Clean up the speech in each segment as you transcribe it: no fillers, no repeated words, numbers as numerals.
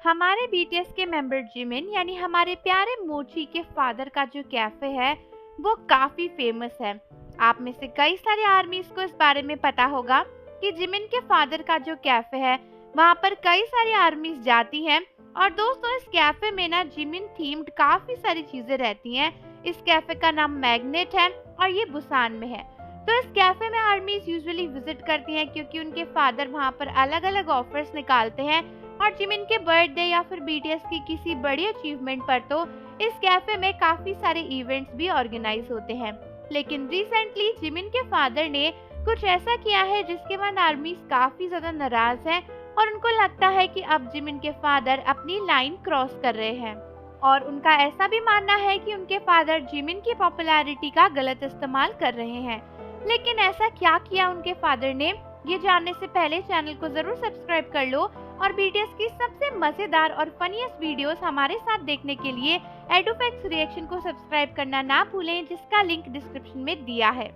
हमारे बीटीएस के member Jimin यानी हमारे प्यारे मोची के फादर का जो कैफे है वो काफी फेमस है। आप में से कई सारे आर्मीज को इस बारे में पता होगा कि जिमिन के फादर का जो कैफे है वहाँ पर कई सारी आर्मीज जाती हैं। और दोस्तों, इस कैफे में ना जिमिन थीम्ड काफी सारी चीजें रहती हैं। इस कैफे का नाम मैग्नेट है और ये बुसान में है। तो इस कैफे में आर्मीज यूजुअली विजिट करती हैं क्योंकि उनके फादर वहाँ पर अलग अलग ऑफर्स निकालते हैं। और जिमिन के बर्थडे या फिर बीटीएस की किसी बड़ी अचीवमेंट पर तो इस कैफे में काफी सारे इवेंट्स भी ऑर्गेनाइज होते हैं। लेकिन रिसेंटली जिमिन के फादर ने कुछ ऐसा किया है जिसके बाद आर्मीज काफी ज्यादा नाराज हैं और उनको लगता है कि अब जिमिन के फादर अपनी लाइन क्रॉस कर रहे हैं। और उनका ऐसा भी मानना है कि उनके फादर जिमिन की पॉपुलैरिटी का गलत इस्तेमाल कर रहे हैं। लेकिन ऐसा क्या किया उनके फादर ने, ये जानने से पहले चैनल को जरूर सब्सक्राइब कर लो और बीटीएस की सबसे मजेदार और फनीएस्ट वीडियोस हमारे साथ देखने के लिए एडुफैक्ट्स रिएक्शन को सब्सक्राइब करना ना भूलें, जिसका लिंक डिस्क्रिप्शन में दिया है।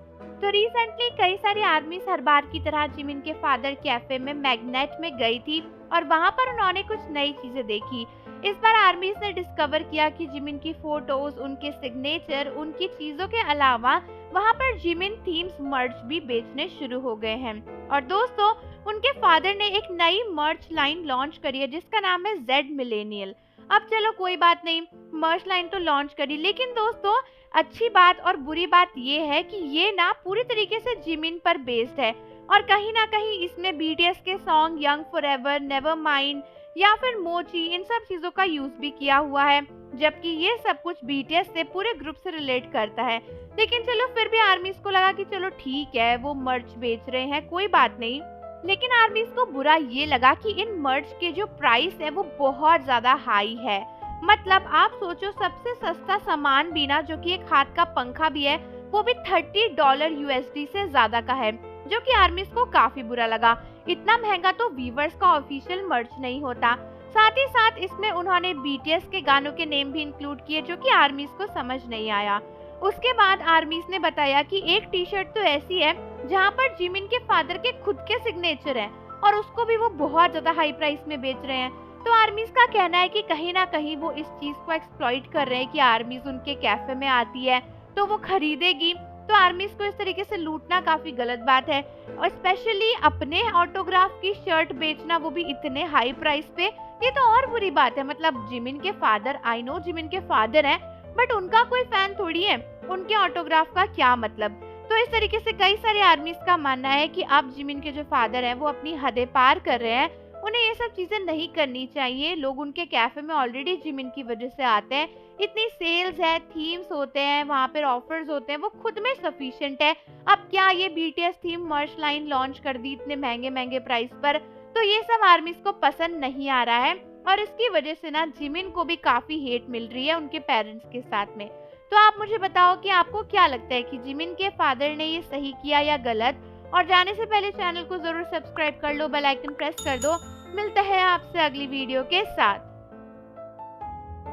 तो रिसेंटली कई सारी आर्मीज हर बार की तरह जिमिन के फादर कैफे में मैग्नेट में गई थी और वहाँ पर उन्होंने कुछ नई चीजें देखी। इस बार आर्मीज ने डिस्कवर किया कि जिमिन की फोटोज, उनके सिग्नेचर, उनकी चीजों के अलावा वहाँ पर जिमिन थीम्स मर्च भी बेचने शुरू हो गए हैं। और दोस्तों, उनके फादर ने एक नई मर्च लाइन लॉन्च करी है जिसका नाम है जेड मिलेनियल। अब चलो कोई बात नहीं, मर्च लाइन तो लॉन्च करी, लेकिन दोस्तों अच्छी बात और बुरी बात ये है कि ये ना पूरी तरीके से जिमिन पर बेस्ड है और कहीं ना कहीं इसमें बीटीएस के song young forever, never mind या फिर मोची, इन सब चीजों का यूज भी किया हुआ है, जबकि ये सब कुछ बीटीएस से पूरे ग्रुप से रिलेट करता है। लेकिन चलो फिर भी आर्मीज को लगा कि चलो ठीक है, वो मर्च बेच रहे हैं, कोई बात नहीं। लेकिन आर्मीज को बुरा ये लगा कि इन मर्च के जो प्राइस है वो बहुत ज्यादा हाई है। मतलब आप सोचो, सबसे सस्ता सामान भी ना, जो कि एक हाथ का पंखा भी है, वो भी $30 यूएसडी से ज्यादा का है, जो कि आर्मीज को काफी बुरा लगा। इतना महंगा तो वीवर्स का ऑफिशियल मर्च नहीं होता। साथ ही साथ इसमें उन्होंने बीटीएस के गानों के नेम भी इंक्लूड किए, जो कि आर्मीज को समझ नहीं आया। उसके बाद आर्मीज ने बताया कि एक टी शर्ट तो ऐसी है जहाँ पर जिमिन के फादर के खुद के सिग्नेचर हैं और उसको भी वो बहुत ज्यादा हाई प्राइस में बेच रहे हैं। तो आर्मीज का कहना है कि कहीं ना कहीं वो इस चीज को एक्सप्लॉइट कर रहे हैं कि आर्मीज उनके कैफे में आती है तो वो खरीदेगी। तो आर्मीज को इस तरीके से लूटना काफी गलत बात है, और स्पेशली अपने ऑटोग्राफ की शर्ट बेचना, वो भी इतने हाई प्राइस पे, ये तो और बुरी बात है। मतलब जिमिन के फादर, आई नो जिमिन के फादर हैं, बट उनका कोई फैन थोड़ी है, उनके ऑटोग्राफ का क्या मतलब। तो इस तरीके से कई सारे आर्मीज का मानना है कि अब जिमिन के जो फादर हैं वो अपनी हदें पार कर रहे हैं, उन्हें ये सब चीजें नहीं करनी चाहिए। लोग उनके कैफे में ऑलरेडी जिमिन की वजह से आते हैं, इतनी सेल्स है, थीम्स होते हैं, वहाँ पर ऑफर्स होते हैं, वो खुद में सफिशिएंट है। अब क्या ये बीटीएस थीम मर्च लाइन लॉन्च कर दी इतने महंगे महंगे प्राइस पर, तो ये सब आर्मीज को पसंद नहीं आ रहा है और इसकी वजह से ना जिमिन को भी काफी हेट मिल रही है उनके पेरेंट्स के साथ में। तो आप मुझे बताओ कि आपको क्या लगता है कि जिमिन के फादर ने ये सही किया या गलत। और जाने से पहले चैनल को जरूर सब्सक्राइब कर लो, बेल आइकन प्रेस कर दो। मिलते हैं आपसे अगली वीडियो के साथ।